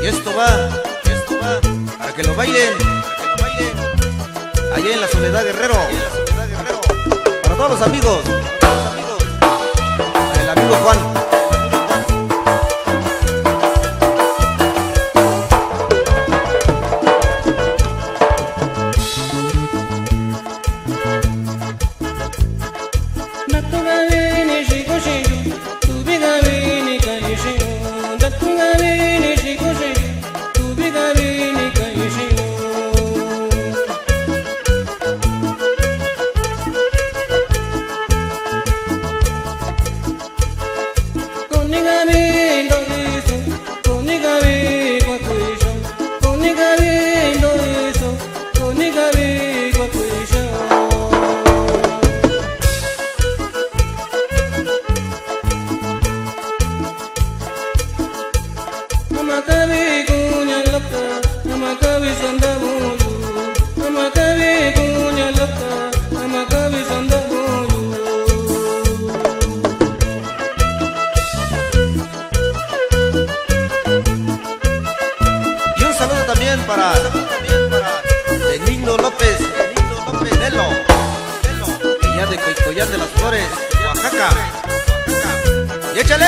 esto va, para que lo bailen, allá en la Soledad Guerrero, para todos los amigos, el amigo Juan. Para Benigno López Nelo, allá de Coycoyán de las Flores, Oaxaca. ¡Y échale!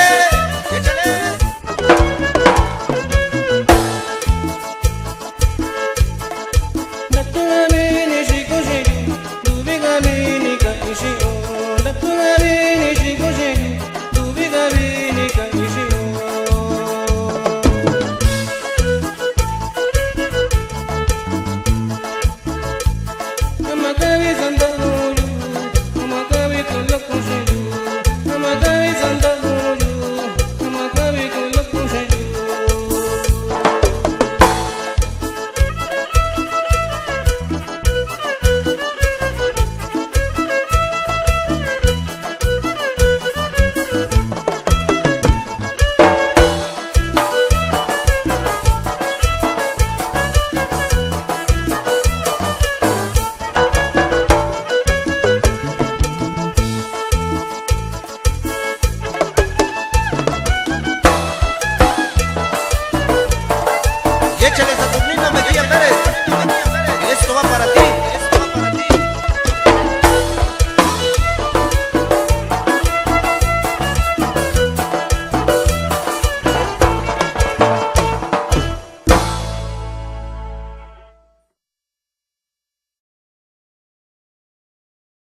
Y échale Saturnino Mejía Pérez, esto va para ti.